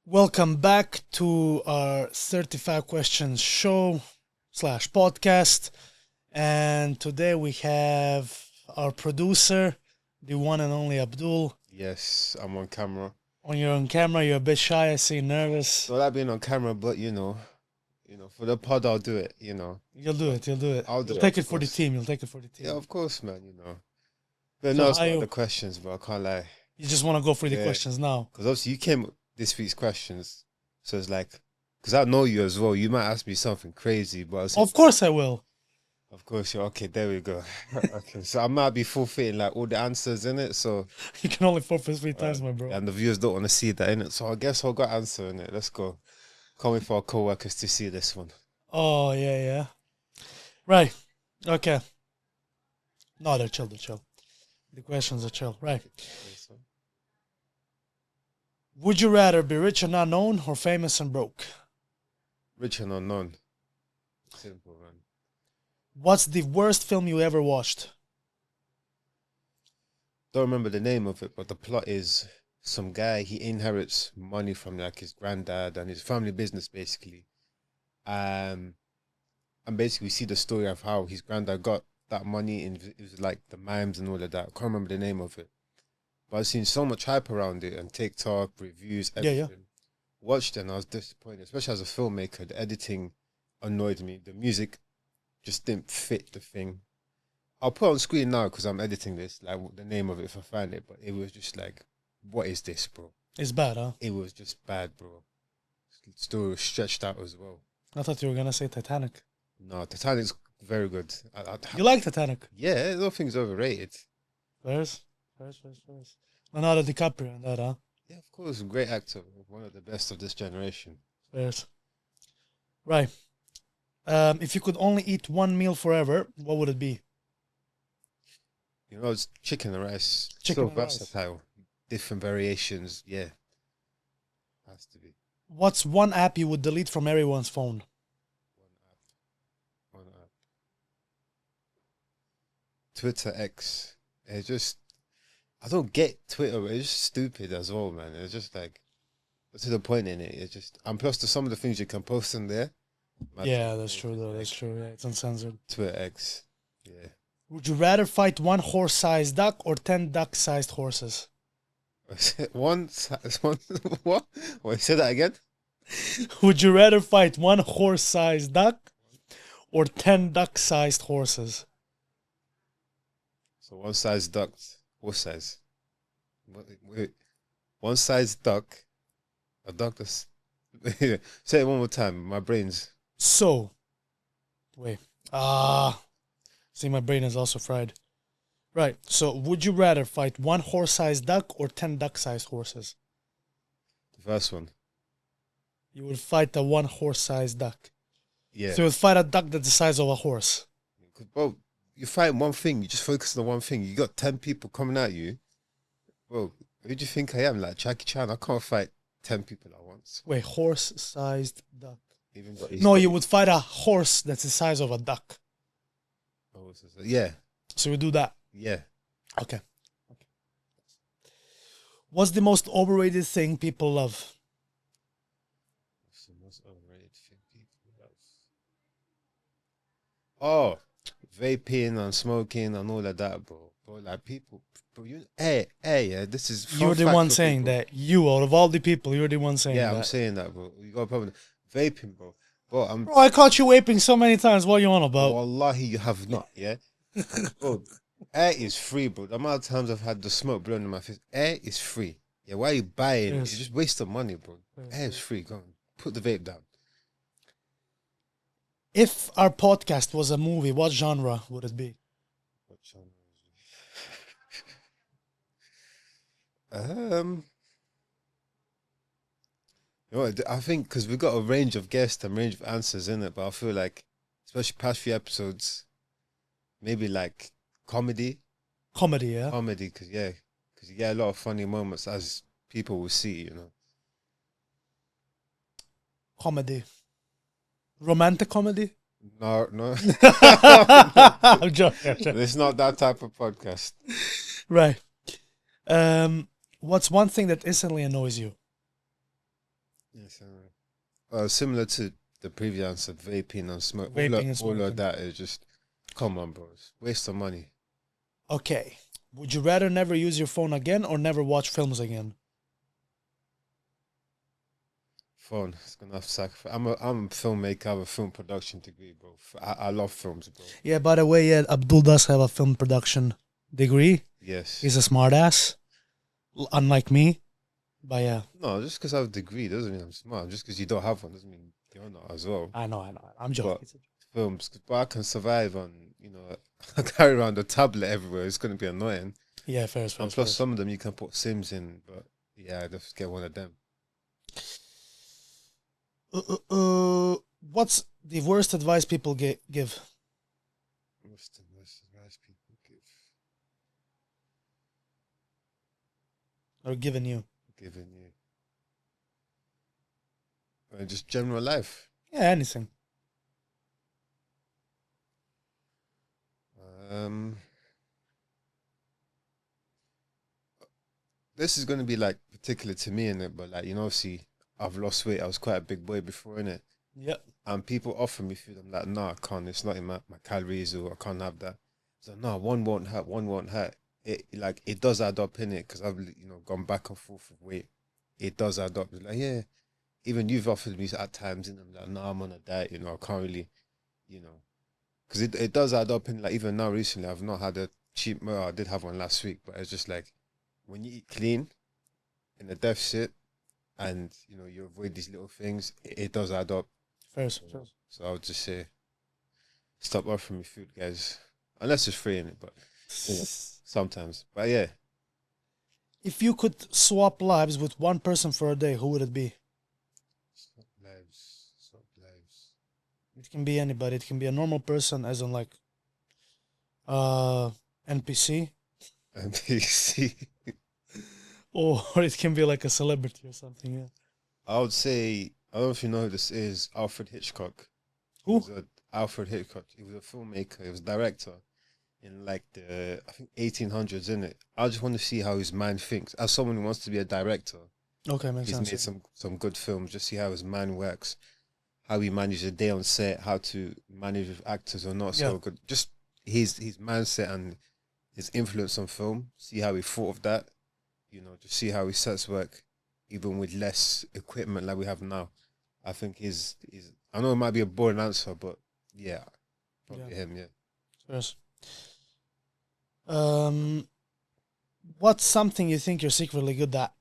Welcome back to our 35 questions show slash podcast. And today we have our producer, the one and only Abdul. Yes, I'm on camera. On your own camera, you're a bit shy, I see, nervous. Not like being on camera, but for the pod, I'll do it. You'll do it, you'll do it. I'll do You'll it, take of it for the course. team, you'll take it for the team. Yeah, of course, man. But So no, it's how not you- the questions, but I can't lie. You just want to go through the Yeah. questions now. Because obviously you came with this week's questions, so it's like, because I know you as well. You might ask me something crazy, but I was Of course I will. of course, you're okay. There we go. Okay, so I might be forfeiting like all the answers in it. So You can only forfeit three times, my bro. and the viewers don't want to see that in it. So I guess I'll got answer in it. Let's go. Can't wait for our co-workers to see this one. Oh, yeah. Right. Okay. No, they're chill, they're chill. The questions are chill. Right. Would you rather be rich and unknown or famous and broke? Rich and unknown. Simple, man. What's the worst film you ever watched? Don't remember the name of it, but the plot is some guy, he inherits money from like his granddad and his family business basically. And basically we see the story of how his granddad got that money and it was like the mimes and all of that. I can't remember the name of it. But I've seen so much hype around it and TikTok, reviews, Yeah, yeah. everything. Watched it and I was disappointed, especially as a filmmaker. The editing annoyed me. The music just didn't fit the thing. I'll put it on screen now because I'm editing this, like the name of it if I find it. But it was just like, what is this, bro? It's bad, huh? It was just bad, bro. The story was stretched out as well. I thought you were gonna say Titanic. No, Titanic's very good. You like Titanic? Yeah, I don't think it's overrated. Where's? Leonardo DiCaprio and that, huh? Yeah, of course, great actor, one of the best of this generation. Where's? Right. If you could only eat one meal forever, what would it be? It's chicken and rice. Chicken So and rice. versatile, different variations. Yeah, has to be What's one app you would delete from everyone's phone? one app. One app. Twitter X. It's just I don't get Twitter. It's just stupid as well, man. It's just like what's the point in it? It's just and plus to some of the things you can post in there. Yeah, that's true though. That's true. Yeah, it's uncensored. Twitter X. Yeah. Would you rather fight one horse-sized duck or 10 duck-sized horses? One, what? Wait, say that again. Would you rather fight one horse-sized duck or 10 duck-sized horses? So one size duck, what size? Wait, one size duck, a duck that's. Say it one more time. My brain's. So, wait. See, my brain is also fried. Right. So, would you rather fight one horse-sized duck or 10 duck-sized horses? The first one. You would fight the one horse-sized duck. Yeah. So, you would fight a duck that's the size of a horse. Bro, you fight one thing, you just focus on the one thing. You got 10 people coming at you. Bro, who do you think I am? Like Jackie Chan, I can't fight 10 people at once. Wait, horse-sized duck. Even though No, you would fight a horse that's the size of a duck. Yeah, So, we do that. yeah. Okay. What's the most overrated thing people love? What's the most overrated thing people love? Oh, vaping and smoking and all of that, bro. Bro, like people, bro, hey, yeah, this is. You're fun the fact one for saying people. that. You, out of all the people, you're the one saying Yeah, that. I'm saying that, bro. You got a problem. Vaping, bro. Bro, Bro, I caught you vaping so many times. What are you on about? Wallahi, you have not, yeah? Bro, air is free, bro. The amount of times I've had the smoke blowing in my face, air is free. Yeah, why are you buying? Yes. You just waste of money, bro. Yes. Air is free. Go on. Put the vape down. If our podcast was a movie, what genre would it be? What genre is it? You know what, I think because we got a range of guests and range of answers in it, but I feel like, especially past few episodes, maybe like comedy. Comedy, yeah? Comedy, because you get a lot of funny moments as people will see. Comedy. Romantic comedy? No. I'm joking. It's not that type of podcast. Right. What's one thing that instantly annoys you? Yes, similar to the previous answer, vaping and smoke. Vaping and All of smoking. that is just, come on, bro. It's waste of money. Okay. Would you rather never use your phone again or never watch films again? Phone. It's gonna have to sacrifice. I'm a filmmaker. I have a film production degree, bro. I love films, bro. Yeah, by the way, yeah, Abdul does have a film production degree. Yes. He's a smartass, unlike me. But yeah, No, just because I have a degree doesn't mean I'm smart. Just because you don't have one doesn't mean you're not as well. I know. I'm joking. But films, but I can survive on, I carry around a tablet everywhere. It's gonna be annoying. Yeah, fair, And plus, some of them you can put Sims in, but yeah, I'd have to get one of them. What's the worst advice people give What's the most advice people or given you? giving you? Just general life. Yeah, anything. Um, this is gonna be like particular to me in it, but like obviously I've lost weight. I was quite a big boy before in it, Yep. and people offer me food. I'm like, no, I can't. It's not in my calories, or I can't have that. So no, one won't hurt. One won't hurt. It does add up in it because I've gone back and forth with weight. It does add up. It's like yeah, even you've offered me at times, and I'm like, no, I'm on a diet. I can't really, you know, because it does add up. And like even now recently, I've not had a cheap meal. I did have one last week, but it's just like when you eat clean in a deficit, and you avoid these little things, it does add up. First. So I would just say, stop offering me food, guys, unless it's free in it. But sometimes. But yeah, If you could swap lives with one person for a day, who would it be? stop lives, stop lives. It can be anybody. It can be a normal person, as in like NPC, NPC. or it can be like a celebrity or something. Yeah. I would say, I don't know if you know who this is, Alfred Hitchcock. He Who? was Alfred Hitchcock. He was a filmmaker. He was a director in like the I think 1800s. In it, I just want to see how his mind thinks. As someone who wants to be a director, Okay, makes he's sense. made some good films. Just see how his mind works, how he manages a day on set, how to manage with actors or not Yeah. so good. Just his mindset and his influence on film. See how he thought of that. Just see how his sets work, even with less equipment like we have now. I think he's. I know it might be a boring answer, but yeah, probably him. Yeah. Yes. Um, what's something you think you're secretly good at?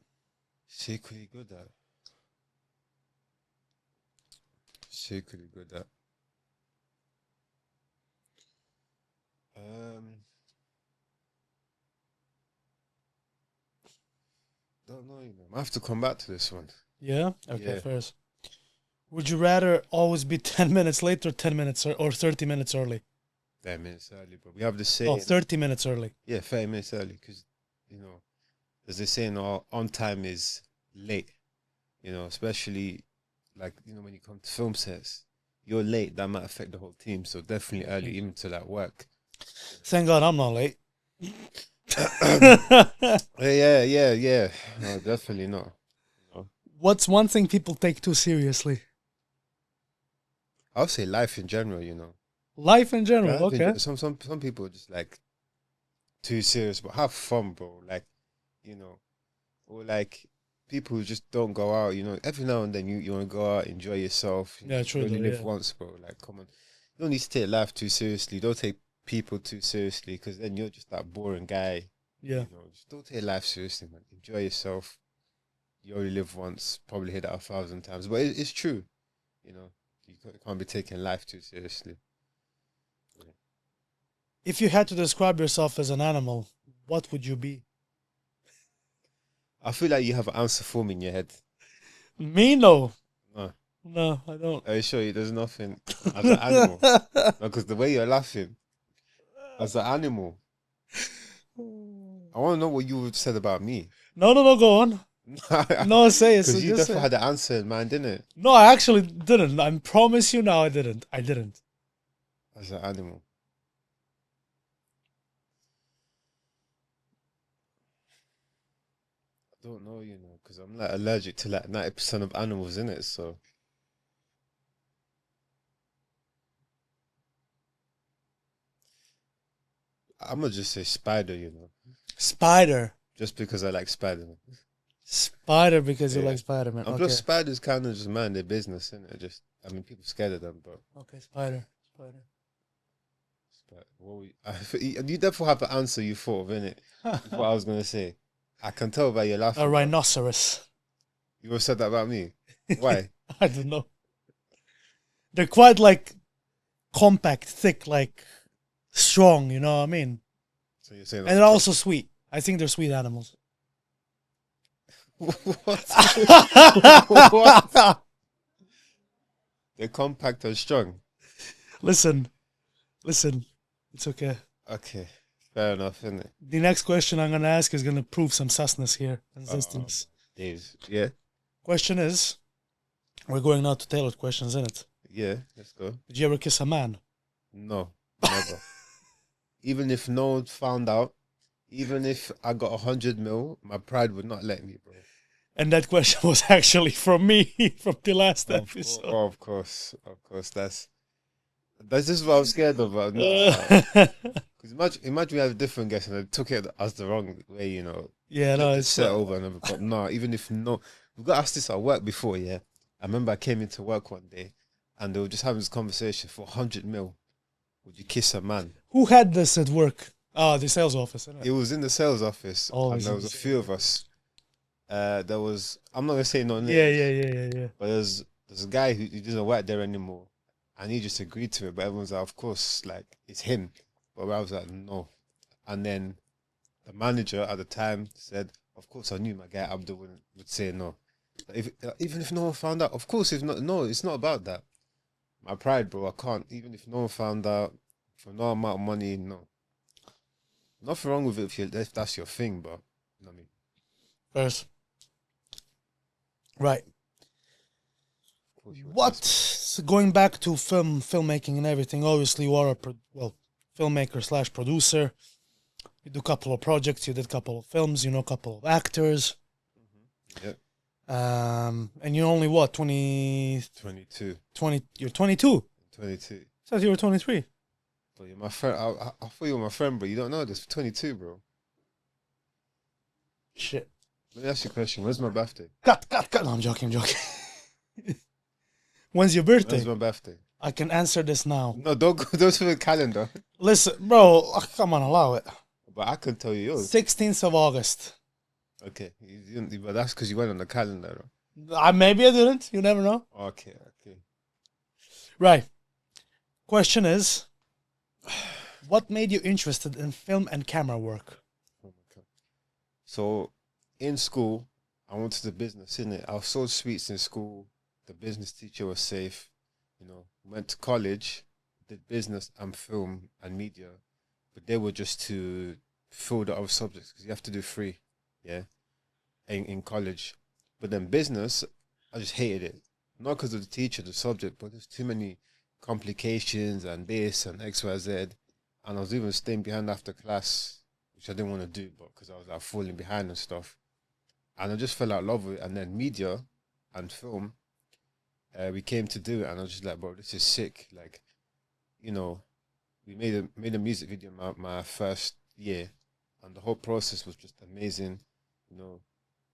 Secretly good at. Secretly good at. Um, don't know. I have to come back to this one. Yeah. Okay. Yeah. First, would you rather always be 10 minutes late or 10 minutes or 30 minutes early? 10 minutes early, but we have the Oh, saying. 30 minutes early. Yeah, 30 minutes early, because there's this saying, on time is late. Especially like when you come to film sets, you're late. That might affect the whole team. So definitely early, even to that work. Thank God I'm not late. Yeah. No, definitely not. What's one thing people take too seriously? I'll say life in general. Life in general. Life in Okay. some people are just like too serious, but have fun, bro. Like, or like people who just don't go out. Every now and then you want to go out, enjoy yourself. Yeah, true You only though, live yeah. once, bro. Like, come on. You don't need to take life too seriously. Don't take people too seriously, because then you're just that boring guy. Yeah. Just don't take life seriously, man. Enjoy yourself. You only live once. Probably hear that 1,000 times, but it's true. You can't be taking life too seriously. If you had to describe yourself as an animal, what would you be? I feel like you have an answer for me in your head. Me? No. No. No, I don't. Are you sure there's nothing as an animal? No, because the way you're laughing, as an animal, I want to know what you said about me. No, go on. No, say it. Because you Just definitely say. had the answer in mind, didn't it? No, I actually didn't. I promise you now I didn't. I didn't. As an animal. I don't know, you know, because I'm like allergic to like 90% of animals in it. So I'm gonna just say spider, you know, Spider. just because I like Spider-Man. Spider because you Yeah. like Spider-Man. And Okay. plus, spiders kind of just mind their business, innit? Just, I mean, people scared of them, but Okay, spider. Spider. what we, you definitely have an answer you thought of, innit? What I was gonna say. I can tell by your A laughing. rhinoceros. You ever said that about me? Why? I don't know. They're quite like compact, thick, like strong, you know what I mean? So you're saying And they're also sweet. I think they're sweet animals. what? What? They're compact and strong. Listen, it's okay. Okay, fair enough, isn't it? The next question I'm gonna ask is gonna prove some susness here, consistence. Days. Yeah, Question is, we're going now to tailored questions, isn't it? yeah. Let's go. Did you ever kiss a man? No, never. Even if no one found out, even if I got 100 mil, my pride would not let me, bro. And that question was actually from me from the last episode. Of course, of course. That's just what I'm scared of. Because imagine we had a different guest and they took it as the wrong way, you know. Yeah, no, it's set over and everything. But no, even if no, we got asked this at work before. Yeah, I remember I came into work one day and they were just having this conversation for 100 mil. Would you kiss a man? Who had this at work? Oh, the sales office. Isn't it? It was in the sales office, Always and there in was a the few of us. There was, I'm not gonna say no names. Yeah. But there's a guy who doesn't work there anymore, and he just agreed to it. But everyone's like, of course, like it's him. But I was like, no. And then the manager at the time said, of course, I knew my guy Abdul would say no. But even if no one found out, of course, if not, no, it's not about that. My pride, bro, I can't. Even if no one found out for no amount of money, no. Nothing wrong with it if that's your thing, but you know what I mean. First. Right. Of course you would What? ask me. So going back to filmmaking and everything. Obviously, you are a filmmaker slash producer. You do a couple of projects. You did a couple of films. You know a couple of actors. Yep. And you're only what 20, 22. 20 You're 22. 22. I thought you were 23. But you're my friend. I thought you were my friend, bro. You don't know this. 22, bro. Shit. Let me ask you a question. When's my birthday? Cut. No, I'm joking. When's your birthday? When's my birthday? I can answer this now. No, don't go to the calendar. Listen, bro, come on, allow it. But I can tell you yours. 16th of August. Okay. But that's because you went on the calendar. Maybe I didn't. You never know. Okay. Right. Question is, what made you interested in film and camera work? Oh my God. So, in school, I went to the business, innit? I was sold sweets in school. The business teacher was safe. You know, went to college, did business and film and media. But they were just to fill the other subjects because you have to do 3, yeah, in college. But then business, I just hated it. Not because of the teacher, the subject, but there's too many complications and this and X, Y, Z. And I was even staying behind after class, which I didn't want to do, but because I was like falling behind and stuff. And I just fell out of love with it. And then media and film, we came to do it, and I was just like, bro, this is sick. Like, you know, we made a music video my first year, and the whole process was just amazing. You know,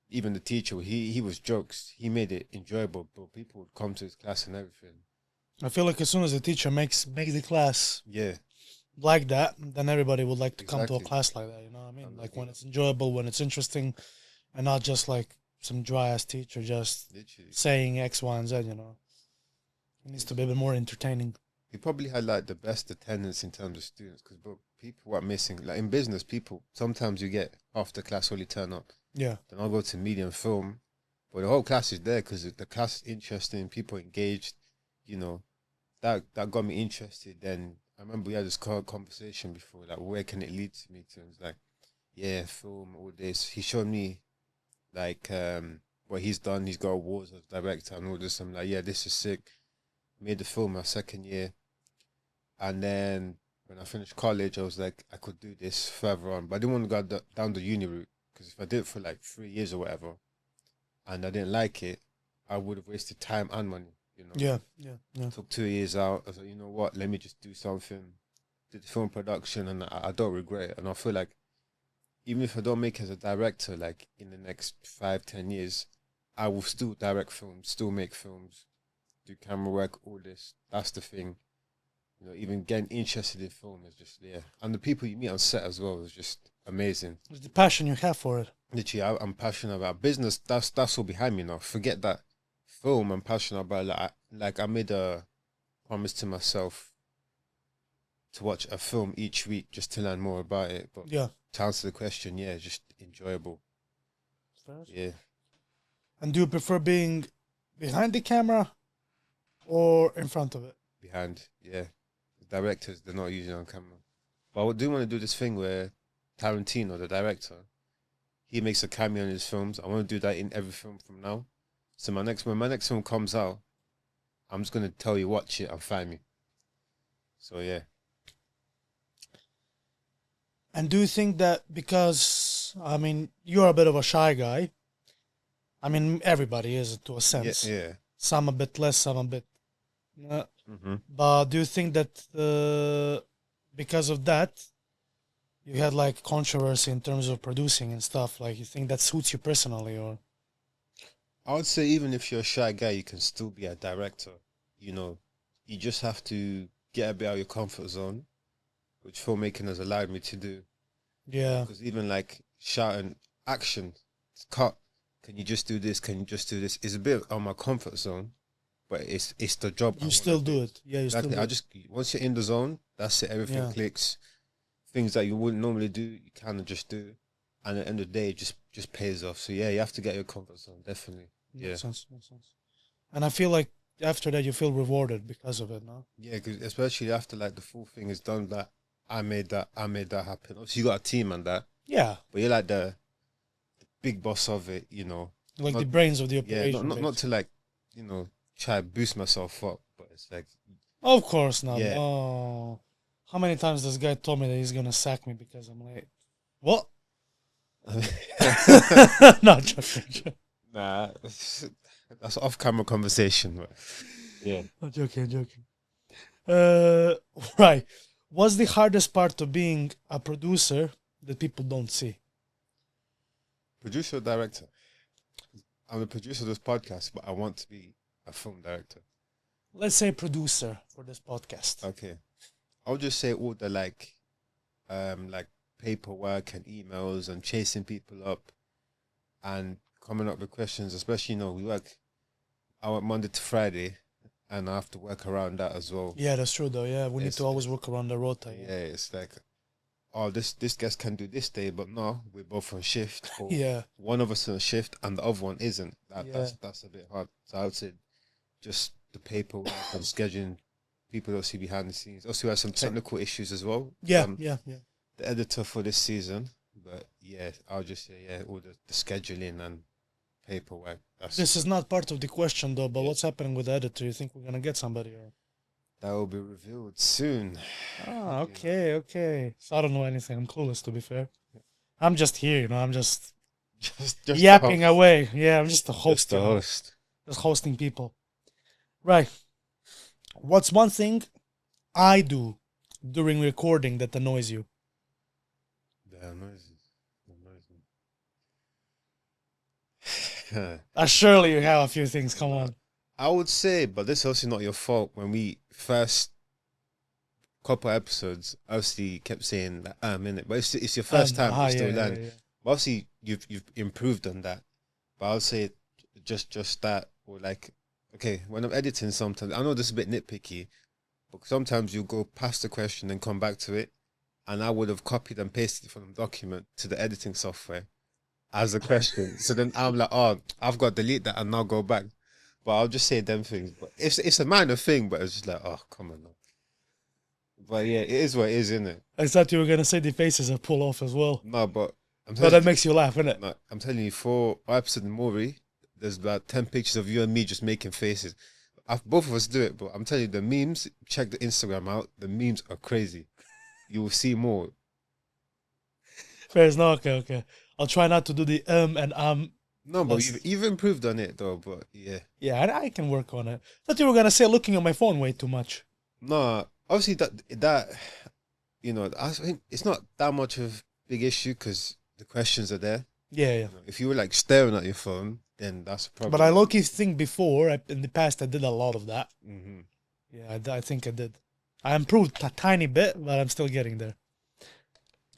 even the teacher, he was jokes. He made it enjoyable, but people would come to his class and everything. I feel like as soon as the teacher makes the class like that, then everybody would like to come to a class like that. You know what I mean? Like when it's enjoyable, when it's interesting, and not just like some dry ass teacher just Literally saying X, Y, and Z. You know, it needs to be a bit more entertaining. He probably had like the best attendance in terms of students, because people are missing. Like in business, people sometimes you get half the class only turn up. Yeah. Then I'll go to media and film, but the whole class is there because the class is interesting, people engaged. You know, that got me interested. Then I remember we had this conversation before, like where can it lead me to? And it's like, yeah, film, all this. He showed me like what he's done. He's got awards as director and all this. I'm like, yeah, this is sick. Made the film my second year. And then when I finished college, I was like, I could do this further on. But I didn't want to go down the uni route Because if I did it for like 3 years or whatever, and I didn't like it, I would have wasted time and money. Yeah, yeah, yeah. Took 2 years out. I was like, you know what? Let me just do something. Did the film production, and I don't regret it. And I feel like even if I don't make it as a director, like in the next 5, 10 years, I will still direct films, still make films, do camera work, all this. That's the thing. Even getting interested in film is just, yeah. And the people you meet on set as well is just amazing. It's the passion you have for it. Literally, I'm passionate about business. That's all behind me now. Forget that film. I'm passionate about. Like I made a promise to myself to watch a film each week just to learn more about it. But Yeah. to answer the question, yeah, just enjoyable. Yeah. And do you prefer being behind the camera or in front of it? Behind, yeah. The directors, they're not usually on camera. But I do want to do this thing where Tarantino, the director, he makes a cameo in his films. I want to do that in every film from now. So when my next film comes out, I'm just gonna tell you, watch it and find me. So yeah. And do you think that because, I mean, you're a bit of a shy guy. I mean, everybody is to a sense. Yeah. Some a bit less, some a bit. Mm-hmm. But do you think that because of that, you had like controversy in terms of producing and stuff? Like, you think that suits you personally, or? I would say even if you're a shy guy, you can still be a director. You just have to get a bit out of your comfort zone, which filmmaking has allowed me to do. Yeah. Because even like shouting action, cut, can you just do this? Can you just do this? It's a bit on my comfort zone, but it's the job. You still do it. Yeah, you exactly. still do it. Once you're in the zone, that's it. Everything clicks. Things that you wouldn't normally do, you kind of just do. And at the end of the day, it just pays off. So yeah, you have to get your comfort zone, definitely. Makes sense. And I feel like after that you feel rewarded because of it, no? Yeah, because especially after like the full thing is done, that I made that happen. Obviously, you got a team and that. Yeah. But you're like the big boss of it, Like not, the brains of the operation. Yeah, not to like, try to boost myself up, but it's like. Of course not. Yeah. Oh, how many times this guy told me that he's gonna sack me because I'm late? What? Not joking. Nah, that's off-camera conversation. But yeah. I'm joking. Right. What's the hardest part of being a producer that people don't see? Producer or director? I'm the producer of this podcast, but I want to be a film director. Let's say producer for this podcast. Okay. I'll just say all the like paperwork and emails and chasing people up and coming up with questions, especially, we work Monday to Friday and I have to work around that as well. Yeah, that's true though. Yeah, we need to always work around the rota. Yeah, it's like, oh, this guest can do this day, but no, we're both on shift. Or yeah. One of us on shift and the other one isn't. That's a bit hard. So I would say just the paperwork and scheduling. People don't see behind the scenes. Also, we have some technical issues as well. Yeah. The editor for this season, but yeah, I'll just say all the scheduling and paperwork. This is not part of the question though, but what's happening with the editor? You think we're gonna get somebody? Or? That will be revealed soon. Ah, okay. So I don't know anything. I'm clueless, to be fair. I'm just here, I'm just yapping away. Yeah, I'm just a host. Just a host. Just hosting people. Right. What's one thing I do during recording that annoys you? That annoys me. Surely you have a few things. Come on. I would say, but this is also not your fault. When we first couple episodes, obviously kept saying that I'm in it, but it's your first time. You're still learning. Yeah. But obviously, you've improved on that. But I would say just that, or like, okay, when I'm editing, sometimes I know this is a bit nitpicky, but sometimes you go past the question and come back to it, and I would have copied and pasted it from the document to the editing software as a question. So then I'm like, oh, I've got to delete that and now go back. But I'll just say them things. But it's a minor thing, but it's just like, oh, come on now. But yeah, it is what it is, isn't it? I thought you were gonna say the faces are pull off as well. No, but that makes you laugh, innit? No, I'm telling you, for our episode in Maury, there's about 10 pictures of you and me just making faces. Both of us do it, but I'm telling you, the memes, check the Instagram out. The memes are crazy. You will see more. Fair, no, okay. I'll try not to do the and No, but plus. you've improved on it though. But yeah, Yeah, I can work on it. Thought you were gonna say looking at my phone way too much. no, obviously that I think it's not that much of a big issue because the questions are there. Yeah, yeah. If you were like staring at your phone, then that's a But I problem. low-key think before, in the past, I did a lot of that. Mm-hmm. Yeah, I think I did. I improved a tiny bit, but I'm still getting there.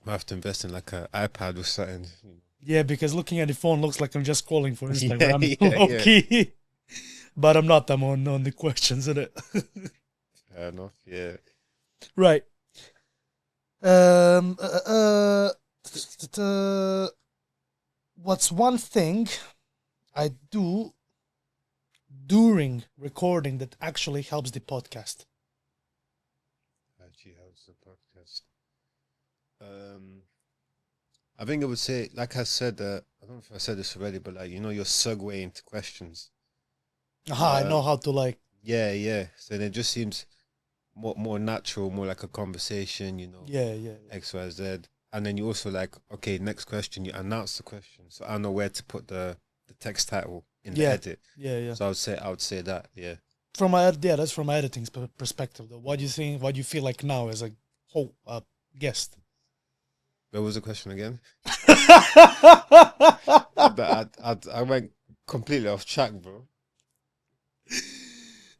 I have to invest in like an iPad or something. Yeah, because looking at the phone looks like I'm just scrolling for Yeah, Instagram. yeah, yeah. Low-key. But I'm not. I'm on the questions, in it. Fair enough. Yeah. Right. Um. What's one thing I do during recording that actually helps the podcast? Actually helps the podcast. I think I would say, like I said, I don't know if I said this already, but like your segue into questions. Aha, I know how to like. Yeah, yeah. So then it just seems more natural, more like a conversation. Yeah, yeah. X, Y, Z. And then you also like, okay, next question, you announce the question. So I know where to put the text title in the Yeah. edit. Yeah, yeah. So I would say that, yeah. That's from my editing perspective though. What do you think? What do you feel like now as a whole guest? What was the question again? I went completely off track, bro.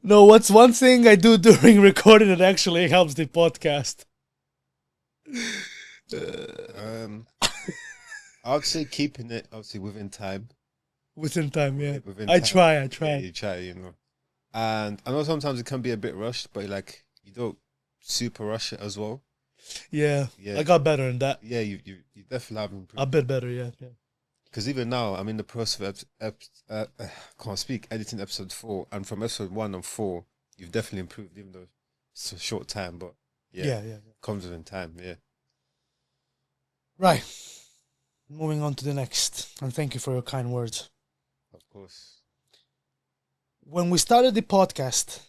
No, what's one thing I do during recording that actually helps the podcast? I would say keeping it obviously within time. Within time, yeah. Within I time. try. Yeah, you try, And I know sometimes it can be a bit rushed, but like you don't super rush it as well. Yeah, Yeah. I got better in that. Yeah, you definitely have improved. A bit better, yeah. Because even now, I'm in the process of can't speak, editing episode 4, and from episode 1 and 4, you've definitely improved, even though it's a short time. But yeah. Comes within time. Yeah. Right. Moving on to the next, and thank you for your kind words. Of course. When we started the podcast,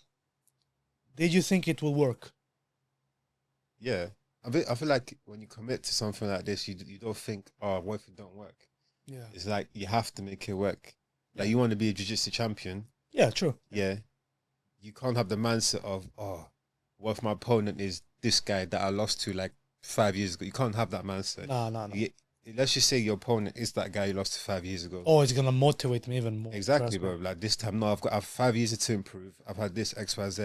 did you think it will work? Yeah. I feel like when you commit to something like this, you don't think, oh, what if it don't work? Yeah. It's like you have to make it work. Like you want to be a jiu-jitsu champion. Yeah, true. Yeah. You can't have the mindset of, oh, what if my opponent is this guy that I lost to like 5 years ago? You can't have that mindset. No. Let's just say your opponent is that guy you lost to 5 years ago. Oh, it's gonna motivate me even more. Exactly, bro. Like this time, no, I've 5 years to improve. I've had this X, Y, Z.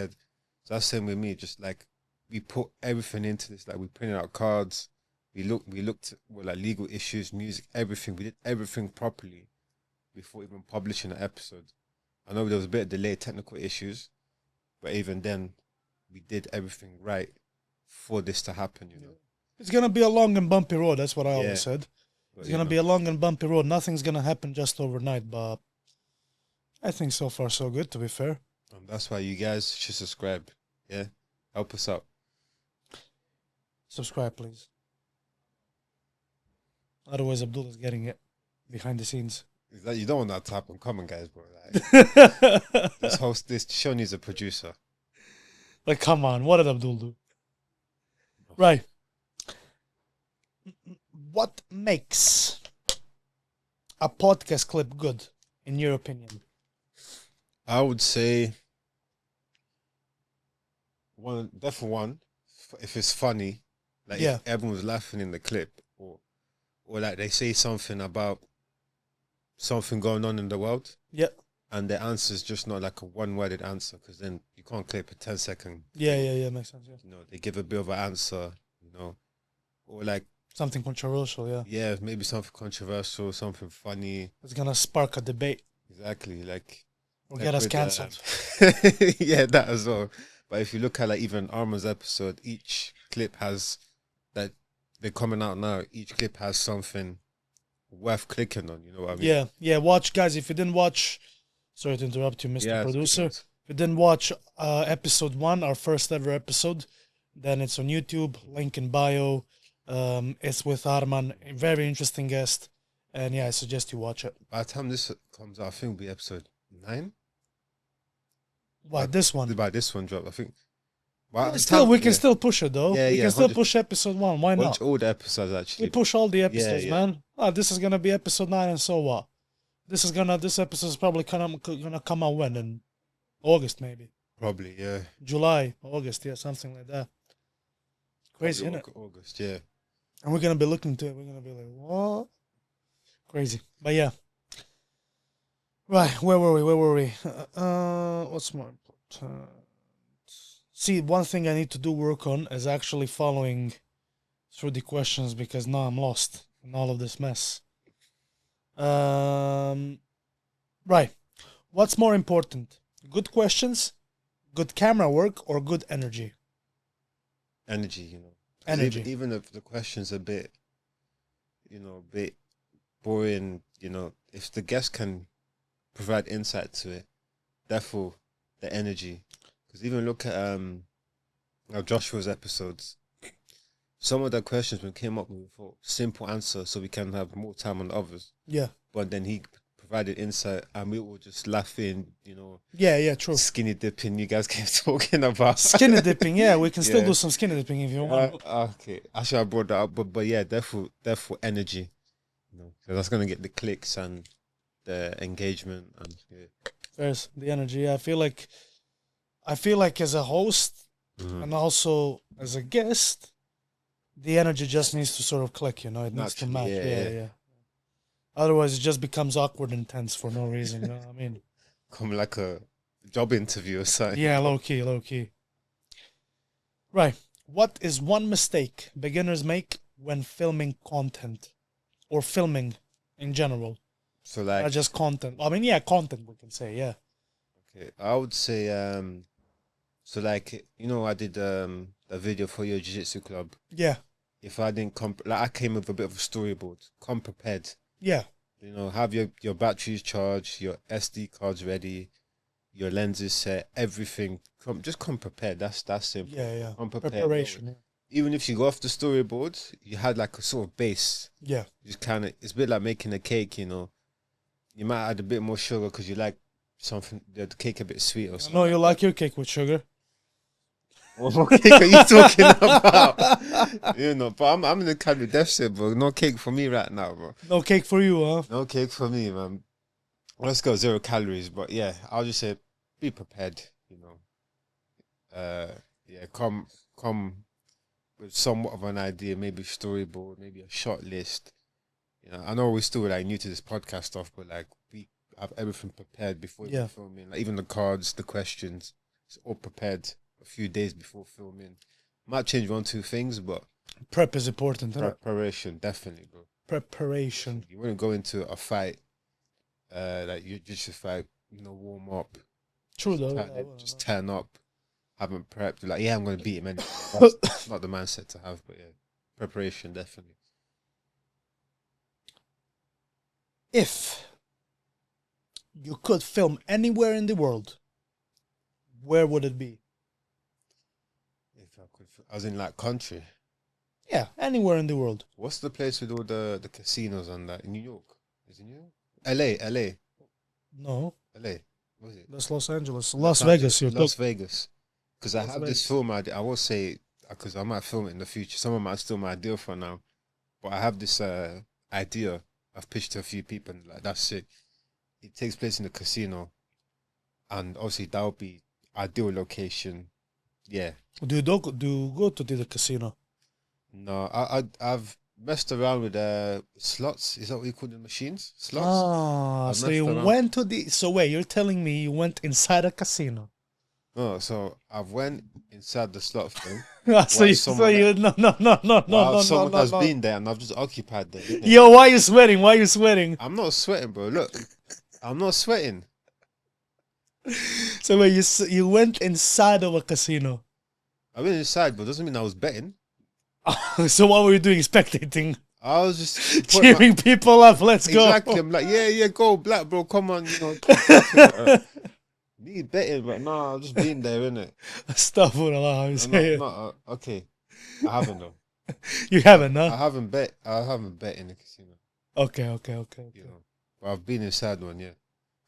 So that's the same with me. Just like we put everything into this. Like we printed out cards. We looked at like legal issues, music, everything. We did everything properly before even publishing an episode. I know there was a bit of delay, technical issues, but even then, we did everything right for this to happen. It's gonna be a long and bumpy road. That's what I always said. It's gonna be a long and bumpy road. Nothing's gonna happen just overnight. But I think so far so good. To be fair, and that's why you guys should subscribe. Yeah, help us out. Subscribe, please. Otherwise, Abdul is getting it behind the scenes. You don't want that to happen. Come on, guys, bro. Like, let's host this. Show needs a producer. Like, come on. What did Abdul do? Right. What makes a podcast clip good, in your opinion? I would say definitely one, if it's funny, like if everyone's laughing in the clip, or like they say something about something going on in the world. Yeah. And the answer is just not like a one-worded answer, because then you can't clip a 10-second. Yeah, makes sense. Yeah. They give a bit of an answer, or like something controversial. Yeah. Yeah, maybe something controversial, something funny. It's gonna spark a debate. Exactly, like or get us cancelled. Yeah, that as well. But if you look at like even Arman's episode, each clip has that they're coming out now. Each clip has something worth clicking on. You know what I mean? Yeah. Watch, guys. If you didn't watch, sorry to interrupt you, Mr. Producer. If you didn't watch episode 1, our first ever episode, then it's on YouTube. Link in bio. It's with Arman, a very interesting guest, and I suggest you watch it. By the time this comes out, I think it'll be episode 9. This one? By this one drop, I think Well, Still, we can yeah. still push it though. Yeah, We yeah, can still 100 push episode 1. Why not? Watch all the episodes We actually. push all the episodes, yeah. man. Oh, this is gonna be episode 9, and so what? This episode is probably gonna come out when, in August maybe, Probably, yeah. July, August, yeah, something like that. Crazy, isn't it? August, yeah. And we're gonna be looking to it. We're gonna be like, what? Crazy, but yeah. Right, where were we? What's more important? See, one thing I need to do work on is actually following through the questions, because now I'm lost in all of this mess. Right. What's more important? Good questions, good camera work, or good energy? Energy, you know. 'Cause Energy. Even if the question's a bit, a bit boring, if the guest can provide insight to it, therefore the energy. Because even look at Joshua's episodes. Some of the questions we came up with for simple answer, so we can have more time on the others. Yeah. But then he provided insight, and we were just laughing, Yeah, true. skinny dipping. You guys kept talking about Skinny dipping, yeah, we can still Yeah. do some skinny dipping if you want. Okay, actually, I brought that up, but yeah, therefore energy. So that's gonna get the clicks and the engagement, and yeah. There's the energy. I feel like as a host and also as a guest, the energy just needs to sort of click, it needs to match. Naturally, Yeah. Otherwise, it just becomes awkward and tense for no reason. You know what I mean? Come like a job interview or something. Yeah, low key. Right. What is one mistake beginners make when filming content or filming in general? So Not like, just content. I mean, yeah, content, we can say, yeah. okay, I would say so like, I did a video for your jiu-jitsu club. Yeah. If I didn't I came with a bit of a storyboard, come prepared. Yeah. Have your batteries charged, your SD cards ready, your lenses set, everything. Just come prepared. That's simple. Yeah. Come prepared. Preparation. Yeah. Even if you go off the storyboard, you had like a sort of base. Yeah. Just kind of, it's a bit like making a cake. You might add a bit more sugar because you like something, the cake a bit sweet or something. No, you like your cake with sugar. What cake are you talking about? But I'm in the calorie deficit, bro. No cake for me right now, bro. No cake for you, huh? No cake for me, man. Let's go 0 calories. But yeah, I'll just say be prepared. Yeah, come with somewhat of an idea, maybe storyboard, maybe a shot list. I know we're still like new to this podcast stuff, but like we have everything prepared before we filming. Like even the cards, the questions, it's all prepared a few days before filming. Might change 1-2 things, but Prep is important. preparation, definitely, bro. Preparation. You wouldn't go into a fight, like you just fight, warm up. True though. Just turn up, haven't prepped. You're like, yeah, I'm gonna beat him anyway. That's not the mindset to have, but yeah, preparation definitely. If you could film anywhere in the world, where would it be? If I could, I was in like country. Yeah, anywhere in the world. What's the place with all the casinos and that in New York? Is it New York? LA. No, LA. What is it? that's Los Angeles. Las Vegas, you're Las talking. Vegas. Because I Las have Vegas. this film idea. I will say, because I might film it in the future. Someone might steal my idea for now. But I have this idea I've pitched to a few people, and like, that's it. It takes place in a casino. And obviously, that would be ideal location. Yeah. Do you go to the casino? No, I've messed around with slots. Is that what you call the machines? Slots? Ah, I've so messed you around. went to the. So wait, you're telling me you went inside a casino? No, so I've went inside the slot thing. So you no, Someone has no. been there and I've just occupied there. innit? Yo, why you sweating? Why you sweating? I'm not sweating, bro. Look, I'm not sweating. So wait, you went inside of a casino. I went inside, but doesn't mean I was betting. So what were you doing? Spectating, I was just cheering people up. Let's Exactly. go. I'm like, yeah, go black, bro. Come on, Need betting, but no, I've just been there, innit? Astaghfirullah. Okay. I haven't though. You haven't, huh? I haven't bet in the casino. Okay. But I've been inside one, yeah.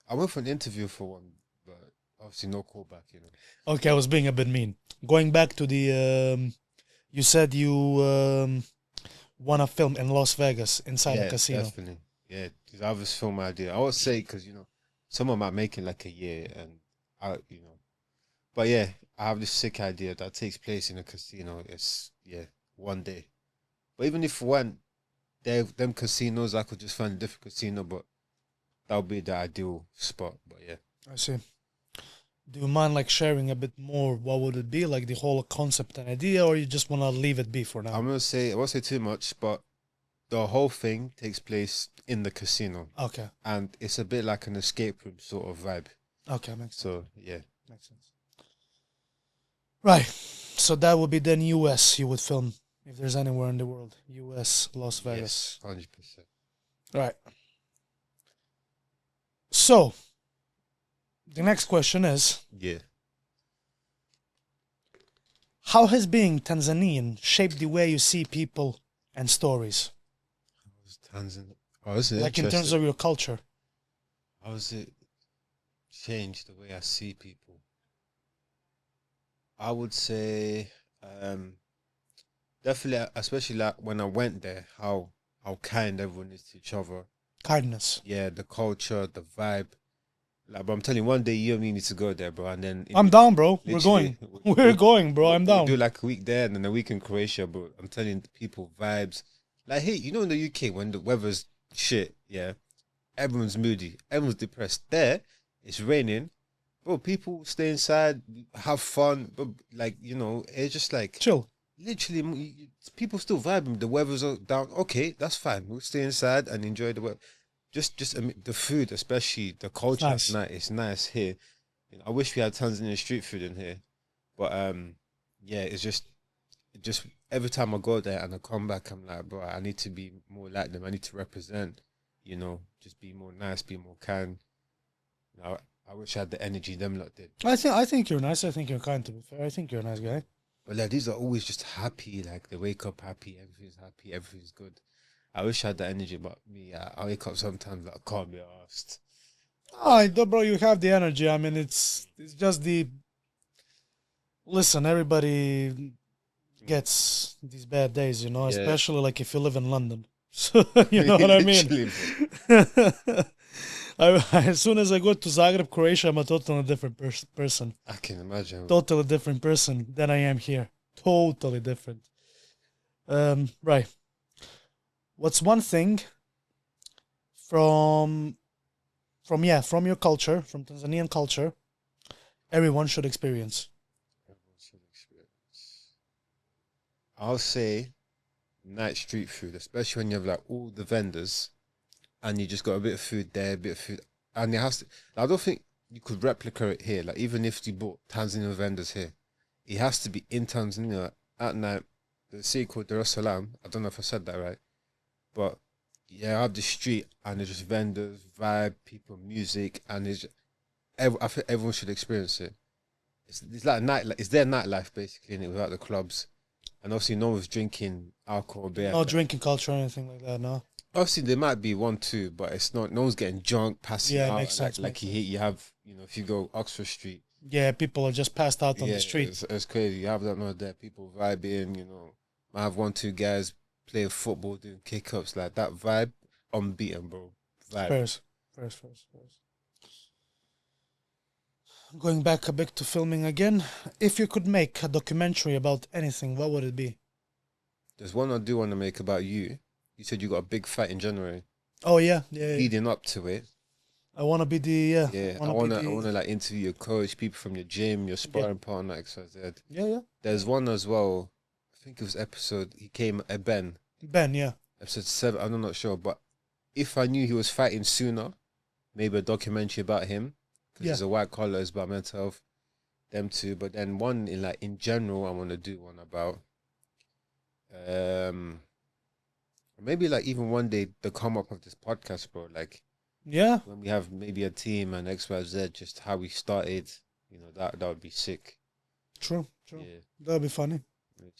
I went for an interview for one, but obviously no callback, you know. Okay, I was being a bit mean. Going back to the, you said you want to film in Las Vegas inside a Yeah, casino. definitely. Yeah, 'cause I have this film idea. I would say because someone might make it like a year, and but yeah, I have this sick idea that takes place in a casino. It's one day. But even if one, them casinos, I could just find a different casino, but that would be the ideal spot. But yeah, I see. Do you mind like sharing a bit more? What would it be like, the whole concept and idea, or you just want to leave it be for now? I won't say too much, but the whole thing takes place in the casino, Okay. and it's a bit like an escape room sort of vibe. Okay, makes sense. So yeah, Makes sense. Right. So that would be then US you would film if there's anywhere in the world. US, Las Vegas. 100%. Right. So the next question is, Yeah. how has being Tanzanian shaped the way you see people and stories? Tanzania. Oh, is it Like in terms interesting? of your culture. How has it changed the way I see people? I would say, definitely, especially like when I went there, how kind everyone is to each other. Kindness. Yeah, the culture, the vibe. Like, but I'm telling you, one day you and me need to go there, bro. And then I'm down, bro. We're literally, going. We're going, bro. I'm we'll down. do like a week there and then a week in Croatia, bro. I'm telling you, the people vibes. Like, hey, in the UK when the weather's shit, yeah, everyone's moody, everyone's depressed. There, it's raining, bro. People stay inside, have fun, but like it's just like Chill. literally people still vibing. The weather's all down. Okay, that's fine. We'll stay inside and enjoy the weather. Just the food, especially the culture. Nice. It's nice here. I wish we had Tanzanian street food in here, but yeah, it's just every time I go there and I come back, I'm like, bro, I need to be more like them. I need to represent. Just be more nice, be more kind. I wish I had the energy them lot did. I think you're nice. I think you're kind, to be fair. I think you're a nice guy. But like these are always just happy. Like they wake up happy, everything's good. I wish I had that energy, but me, I wake up sometimes like I can't be asked. Oh, bro, you have the energy. I mean, it's just the. Listen, everybody gets these bad days, Yeah. especially like if you live in London. So you know what I mean. Literally, As soon as I go to Zagreb, Croatia, I'm a totally different person. I can imagine. Totally different person than I am here. Totally different. Right. What's one thing from your culture, from Tanzanian culture, everyone should experience? Everyone should experience. I'll say night street food, especially when you have like all the vendors and you just got a bit of food there, a bit of food. And it has to, I don't think you could replicate it here. Like, even if you bought Tanzanian vendors here, it has to be in Tanzania at night. The city called Dar es Salaam. I don't know if I said that right. But yeah, I have the street and there's just vendors, vibe, people, music, and I think everyone should experience it. It's like it's their nightlife basically, innit, without the clubs. And obviously no one's drinking alcohol, beer. No drinking culture or anything like that, no? Obviously there might be one, two, but it's not. No one's getting drunk, passing Yeah, out. makes sense, Like makes you have, if you go Oxford Street. Yeah, people are just passed out on the street. It's crazy. You have that no there. People vibing. Might have one, two guys playing football, doing kick-ups, like that vibe. Unbeaten, bro. Vibe. First. Going back a bit to filming again, if you could make a documentary about anything, what would it be? There's one I do want to make about you. You said you got a big fight in January. Oh yeah. Leading up to it. I want to be the Yeah, I wanna like interview your coach, people from your gym, your sparring partner, XYZ. Yeah. There's one as well. I think it was Ben. Ben, yeah. Episode 7. I'm not sure, but if I knew he was fighting sooner, maybe a documentary about him, because he's a white collar, it's about mental health. Them two, but then one in general, I want to do one about. Maybe like even one day the come up of this podcast, bro. Like. Yeah. When we have maybe a team and XYZ, just how we started, that would be sick. True. Yeah. That'd be funny. Literally.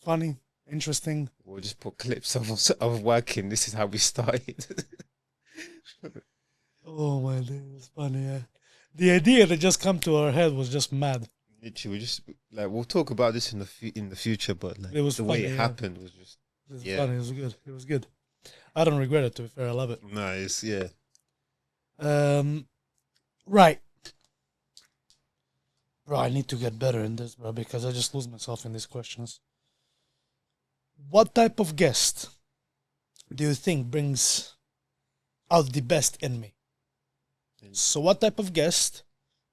Funny, interesting. We'll just put clips of working. This is how we started. Oh my days, funny. Yeah. The idea that just come to our head was just mad. Literally, we just like we'll talk about this in the future, but like It was the funny, way it yeah. happened was just It was Yeah. funny. It was good. It was good. I don't regret it, to be fair. I love it. nice. Yeah. Right. Bro, I need to get better in this, bro, because I just lose myself in these questions. What type of guest do you think brings out the best in me? So what type of guest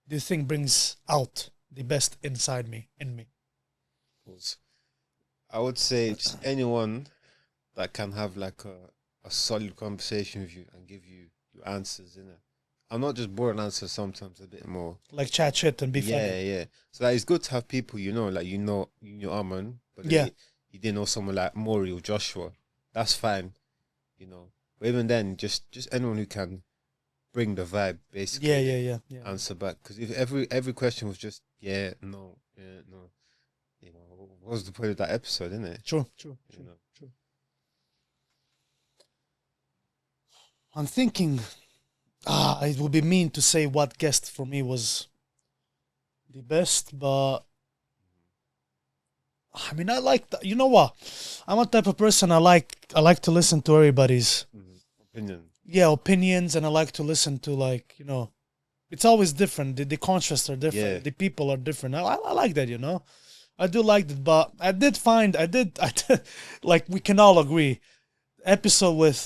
do you think brings out the best inside me, in me? I would say just anyone that can have like a solid conversation with you and give you your answers in it. I'm not just boring answers, sometimes a bit more. Like chat shit and be funny. Yeah. So like, it's good to have people like you know Arman, but Yeah. you didn't know someone like Maury or Joshua. That's fine, But even then, just anyone who can bring the vibe, basically. Yeah. Answer back, because if every question was just no, what was the point of that episode, isn't it? True. True. I'm thinking, it would be mean to say what guest for me was the best, but I mean, I like that. You know what? I'm a type of person I like to listen to everybody's opinions, and I like to listen to it's always different. The contrasts are different. Yeah. The people are different. I like that, I do like that, but I did like we can all agree, episode with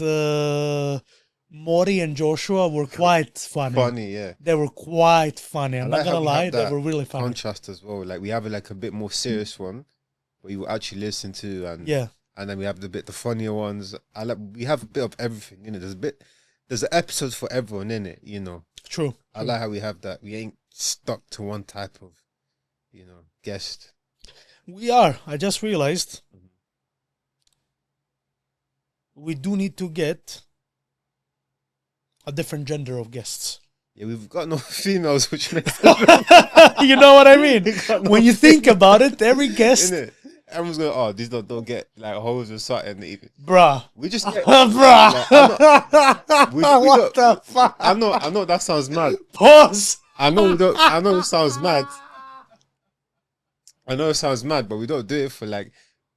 Maury and Joshua were quite funny. Funny, yeah. They were quite funny. I'm not gonna lie, they were really funny. Contrast as well. Like we have a bit more serious one, where you actually listen to, and then we have the funnier ones. We have a bit of everything, There's an episode for everyone in it, True. I like how we have that. We ain't stuck to one type of, guest. We are. I just realized we do need to get a different gender of guests. Yeah, we've got no females, which makes You know what I mean? When you think about it, every guest, innit? Everyone's going, these don't get like hoes or something. Even. Bruh. We just get, bruh. What the fuck? I know that sounds mad. Pause. I know it sounds mad. I know it sounds mad, but we don't do it for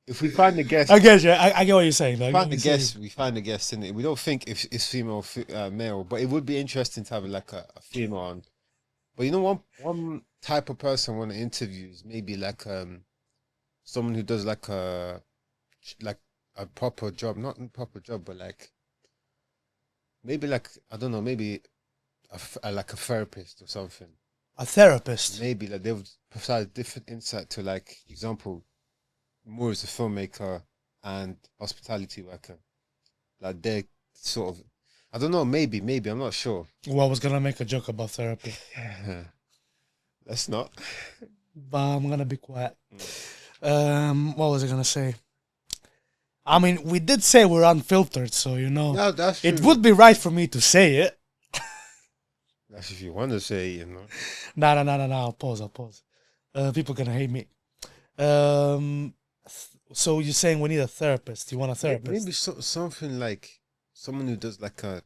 if we find a guest. I get you. I get what you're saying. We find a guest in it. We don't think if it's female or male, but it would be interesting to have a female on. But one type of person I want to interview is maybe someone who does a proper job, not a proper job, but maybe I don't know, maybe a therapist or something. A therapist. Maybe they would provide a different insight to example, Moore is a filmmaker and hospitality worker. They're sort of, I don't know, maybe I'm not sure. Well, I was gonna make a joke about therapy. Let's not. But I'm gonna be quiet. What was I gonna say? I mean, we did say we're unfiltered, so Yeah, that's true. it would be right for me to say it. That's if you want to say, No. I'll pause. People gonna hate me. So you're saying we need a therapist? You want a therapist? Maybe something like someone who does a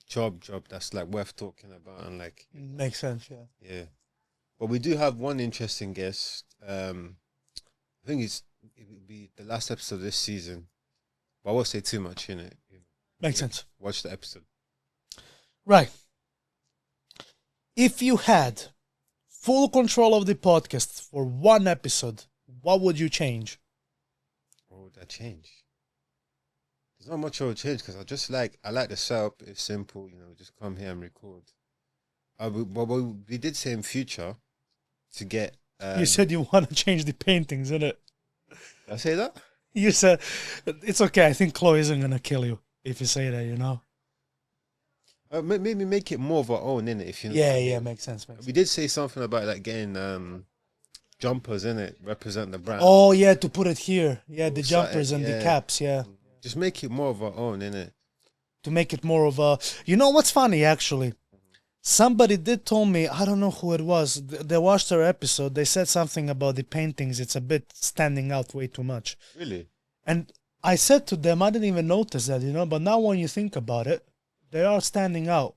job that's worth talking about and Makes sense, yeah. Yeah. But we do have one interesting guest. I think it would be the last episode of this season. But I won't say too much in it. Makes sense. Watch the episode. Right. If you had full control of the podcast for one episode, what would you change? What would I change? There's not much I would change because I like the setup. It's simple, just come here and record. But we did say in future to get. You said you want to change the paintings, innit? Did I say that? You said it's okay. I think Chloe isn't gonna kill you if you say that. Maybe make it more of our own, innit? If you know. Yeah, makes sense. We did say something about getting jumpers, innit? Represent the brand. Oh yeah, to put it here. Yeah, the Or jumpers and something, the caps. Yeah, just make it more of our own, innit? to make it more of a. You know what's funny actually? Somebody did tell me, I don't know who it was. They watched our episode. They said something about the paintings. It's a bit standing out way too much. Really? And I said to them, I didn't even notice that, but now when you think about it, they are standing out.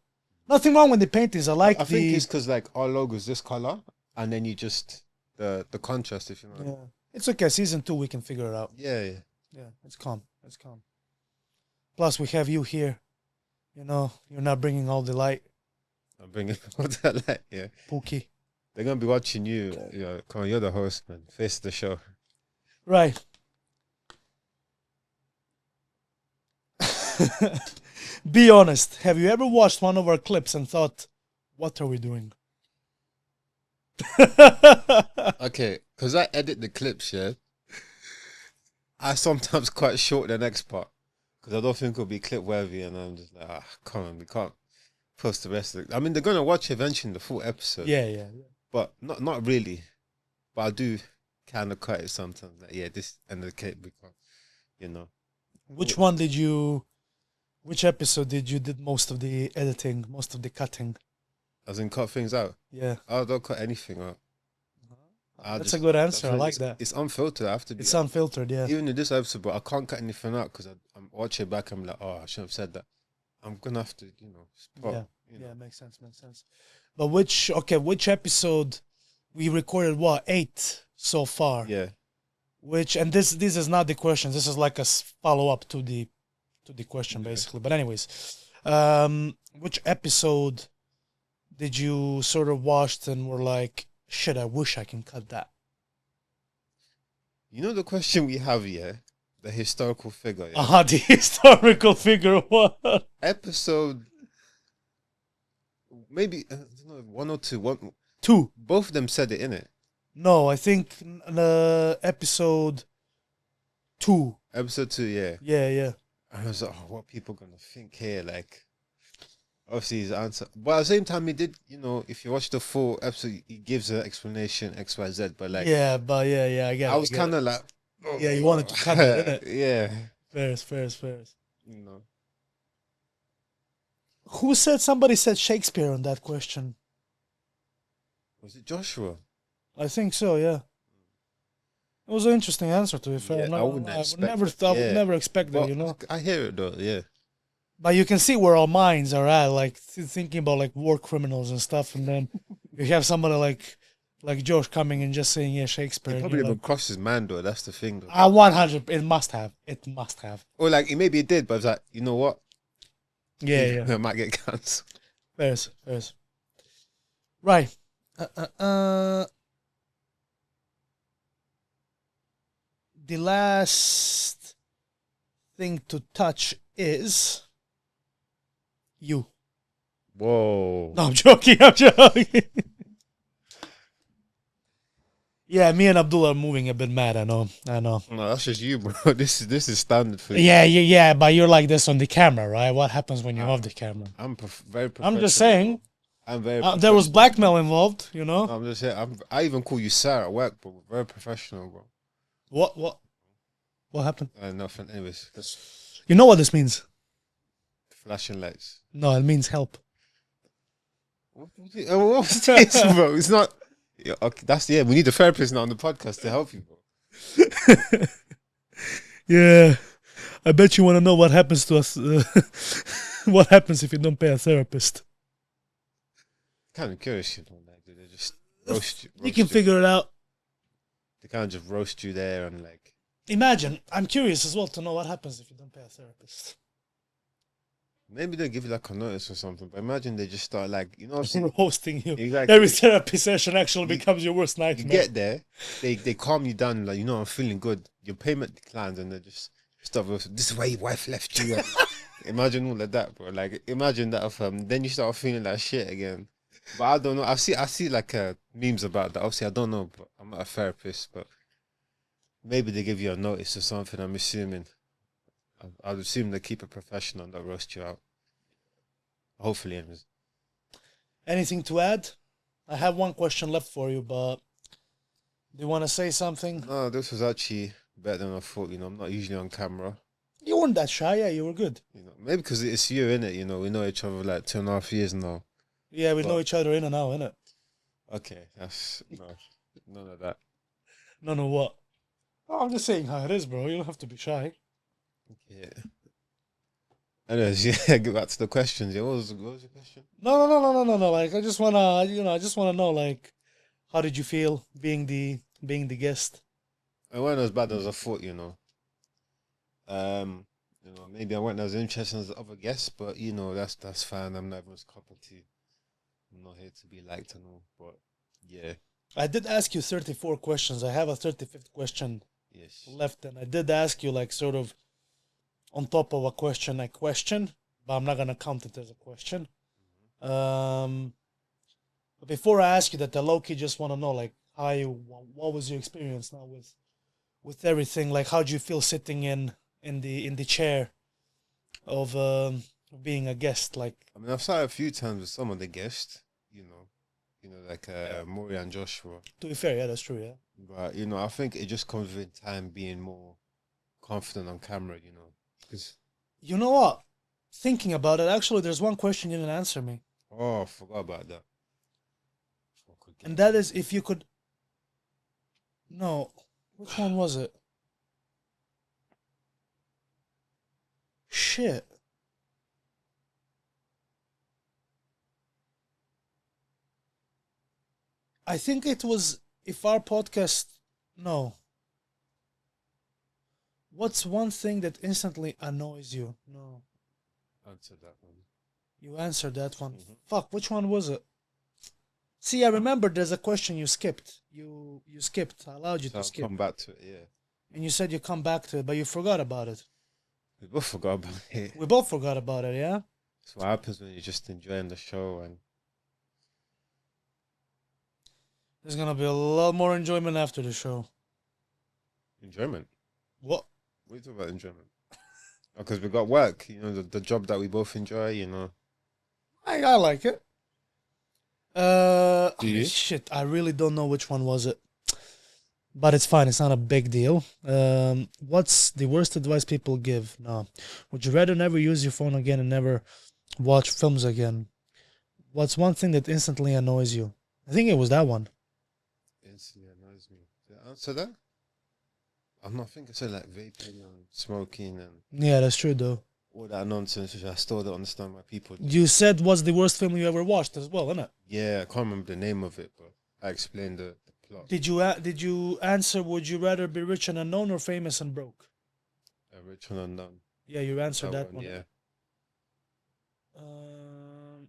Nothing wrong with the paintings. I like I think the. it's because like our logo is this color, and then you just the contrast, if you know. Yeah, it's okay. Season 2, we can figure it out. Yeah, yeah. Yeah, it's calm. It's calm. Plus, we have you here. You know, you're not bringing all the light, I'm bringing all that light. Yeah, Pookie. they're gonna be watching you. Come on, you're the host, man. Face the show. Right. Be honest. Have you ever watched one of our clips and thought, "What are we doing?" Okay, because I edit the clips. Yeah, I sometimes quite short the next part because I don't think it'll be clip worthy, and I'm just like, come on, we can't post the rest of it. I mean, they're gonna watch eventually the full episode. Yeah, yeah. But not really. But I do kind of cut it sometimes. Like, yeah, this and the clip we can't, you know. Which one did you? Which episode did you did most of the editing, most of the cutting? As in cut things out. Yeah, I don't cut anything out. that's a good answer. I like that. It's unfiltered. I have to be. It's unfiltered. Yeah. Even in this episode, but I can't cut anything out because I'm watching it back. I'm like, oh, I shouldn't have said that. I'm gonna have to, spot, Yeah, you know. yeah, makes sense, makes sense. But which episode we recorded? What, 8 so far? Yeah. Which, and this is not the question. This is like a follow up to the question, basically. But anyways, which episode did you sort of watched and were like, shit, I wish I can cut that? You know the question we have here, the historical figure. Yeah? The historical figure. What? Episode. Maybe I don't know, one or two. One. 2. Both of them said it in it. No, I think the episode 2. Episode 2, yeah. Yeah, yeah. And I was like, oh, what are people gonna think here? Like, obviously his answer, but at the same time, he did. If you watch the full episode, he gives an explanation X, Y, Z. But like, Yeah, but yeah, I get it. I was kind of like, oh, Yeah, you wanted to cut it, innit? Yeah, Fairs. you know. Somebody said Shakespeare on that question. Was it Joshua? I think so, yeah. It was an interesting answer, to be fair. Yeah, I wouldn't I would expect never it. thought, Yeah. never expect that, Well, I hear it though. Yeah, But you can see where our minds are at, like thinking about like war criminals and stuff, and then you have somebody like Josh coming and just saying, yeah, Shakespeare. it and probably you're even like, crossed his mind though. That's the thing though. 100. It must have. Or like, maybe it did, but it's like, you know what? Yeah. It might get cancelled. Fairs. Right. The last thing to touch is you. Whoa. No, I'm joking. Yeah, me and Abdul are moving a bit mad. I know. No, that's just you, bro. This is standard for you. Yeah. But you're like this on the camera, right? What happens when you're off the camera? I'm very professional. I'm just saying. I'm very. There was blackmail involved, you know. I'm just saying. I even call you sir at work, bro. Very professional, bro. What happened? Nothing. Anyways, just You know what this means? flashing lights. No, it means help. What's this, bro? It's not. Yeah, okay, we need a therapist now on the podcast to help you, bro. Yeah, I bet you want to know what happens to us. What happens if you don't pay a therapist? Kind of curious, like, do they just roast you? You can figure it out. They kind of just roast you there and like. Imagine. I'm curious as well to know what happens if you don't pay a therapist. Maybe they'll give you like a notice or something, but imagine they just start like, Hosting you. Exactly. Every therapy session actually becomes your worst You nightmare. get there, they calm you down, like, I'm feeling good. Your payment declines, and they just stuff. This is why your wife left you. Imagine all of that, bro. Like, imagine that of then you start feeling like shit again. But I don't know. I see like memes about that. Obviously, I don't know, but I'm not a therapist. But maybe they give you a notice or something. I'm assuming. I'd assume they keep it professional and they'll roast you out. Hopefully, anyways. Anything to add? I have one question left for you, but do you want to say something? No, this was actually better than I thought. I'm not usually on camera. You weren't that shy, yeah, you were good. Maybe because it's you, innit? We know each other like 2.5 years now. Yeah, we know each other in and out, innit? Okay, that's none of that. No, what? Oh, I'm just saying how it is, bro. You don't have to be shy. Yeah. Anyways, yeah, get back to the questions. Yeah, what was your question? No. Like, I just wanna, I just wanna know, like, how did you feel being the guest? It wasn't as bad as I thought, Um, maybe I wasn't as interested as the other guests, but that's fine. I'm not everyone's cup of tea. I'm not here to be liked and all, but yeah, I did ask you 34 questions. I have a 35th question yes. left, and I did ask you, like, sort of on top of a question, but I'm not gonna count it as a question. Um, but before I ask you that, the low-key just want to know, like, what was your experience now with everything? Like, how do you feel sitting in the chair of being a guest? Like, I mean, I've sat a few times with some of the guests, like Maury and Joshua. to be fair, yeah, that's true, yeah. But I think it just comes with time being more confident on camera. Because You know what? Thinking about it, actually, there's one question you didn't answer me, I forgot about that. I could and get that to is if you could. No, which one was it? Shit. I think it was if our podcast. No. What's one thing that instantly annoys you? No. answer that one. You answered that one. Mhm. Fuck, which one was it? See, I remember there's a question you skipped. You skipped. I allowed you So to I'll skip. come back to it. Yeah, And you said you come back to it, but you forgot about it. we both forgot about it. We both forgot about it, yeah? That's what happens when you're just enjoying the show and There's gonna be a lot more enjoyment after the show. enjoyment. What? What are you talking about enjoyment? Because we got work. The job that we both enjoy. I like it. Do you? Shit, I really don't know which one was it. But it's fine, it's not a big deal. What's the worst advice people give? No. Would you rather never use your phone again and never watch films again? What's one thing that instantly annoys you? I think it was that one. Instantly annoys me. Did I answer that? I'm not thinking so like vaping and smoking and Yeah, that's true though. all that nonsense, which I still don't understand why people do. You said what's the worst film you ever watched as well, innit? Yeah, I can't remember the name of it, but I explained the plot. Did you answer would you rather be rich and unknown or famous and broke? Rich and Unknown. Yeah, you answered that one. Yeah. Um,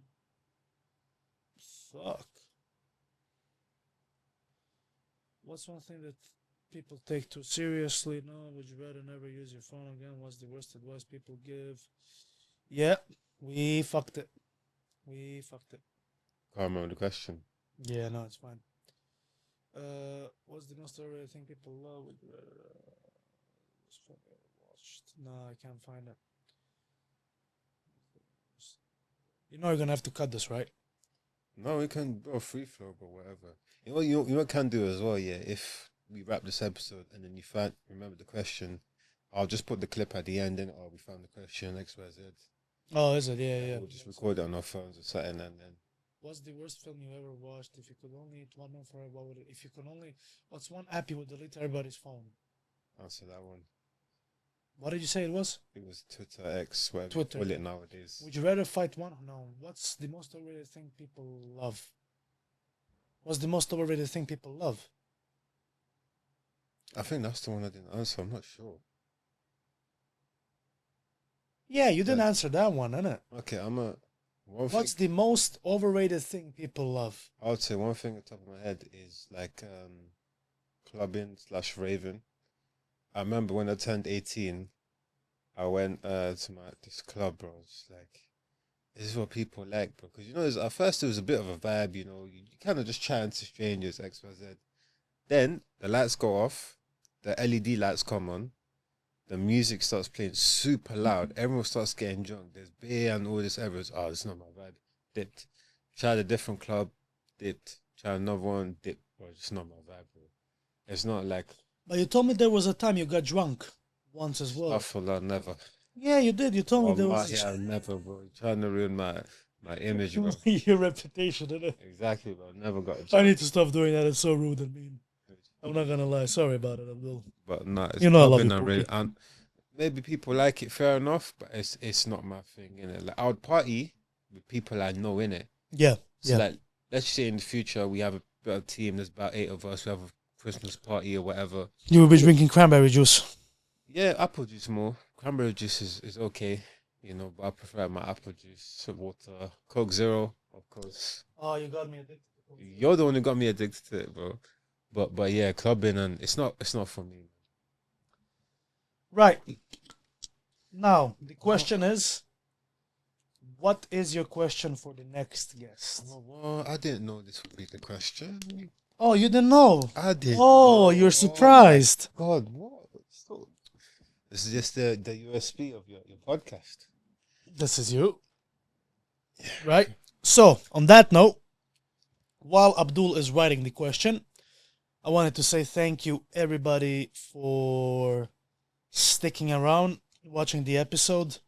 fuck. What's one thing that people take too seriously? No, would you rather never use your phone again? What's the worst advice people give? Yeah, we fucked it. We fucked it. Can't remember the question. Yeah, no, it's fine. What's the most overrated thing people love? Would you rather watched? No, I can't find it. You know you're gonna have to cut this, right? No, we can go free flow, but whatever. You know what I can do as well, yeah? If we wrap this episode and then you remember the question, I'll just put the clip at the end and we found the question, XYZ. Oh, is it? Yeah, And yeah. we'll just record it on our phones or something and then What's the worst film you ever watched? If you could only eat one meal forever, what would it? If you could only, what's one app you would delete everybody's phone? answer that one. What did you say it was? It was Twitter X, whatever Twitter. you call it nowadays. Would you rather fight one? No. What's the most overrated thing people love? What's the most overrated thing people love? I think that's the one I didn't answer. I'm not sure. Yeah, you didn't Yeah. answer that one, innit? Okay, What's the most overrated thing people love? I would say one thing on top of my head is like clubbing / raving. I remember when I turned 18, I went to this club, bro. It's like, this is what people like, bro. Because, at first it was a bit of a vibe, you kind of just chatting to strangers, XYZ. Then the lights go off, the LED lights come on, the music starts playing super loud, everyone starts getting drunk, there's beer and all this, everyone's, oh, it's not my vibe, dipped. Tried a different club, dipped. Tried another one, dipped. Bro, it's not my vibe, bro. It's not like, But you told me there was a time you got drunk once as well. Astaghfirullah, never. Yeah, you did. You told me there was Yeah, never, bro. You're trying to ruin my image, bro. your reputation, innit? Exactly, bro. Never got a I job. need to stop doing that. It's so rude and mean. I'm not gonna lie. Sorry about it, Abdul. But no, it's You know I love clubbing you, and really, Pookie. maybe people like it, fair enough, but it's not my thing, innit? Like I would party with people I know, innit? Yeah, So yeah. like, let's say in the future we have a bit of team. There's about 8 of us. We have a Christmas party or whatever. You will be Cool. drinking cranberry juice. Yeah, apple juice more. Cranberry juice is okay, but I prefer my apple juice, water, Coke Zero, of course. Oh, you got me addicted. You're the one who got me addicted to it, bro. But yeah, clubbing and it's not for me. Right. Now, the question is, what is your question for the next guest? Oh, well, I didn't know this would be the question. Oh, you didn't know? I did. Oh, you're surprised. God, what? This is just the USP of your podcast. This is you. Right? So, on that note, while Abdul is writing the question, I wanted to say thank you, everybody, for sticking around, watching the episode,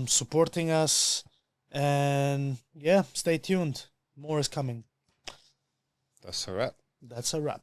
supporting us, and yeah, stay tuned. More is coming. That's a wrap. That's a wrap.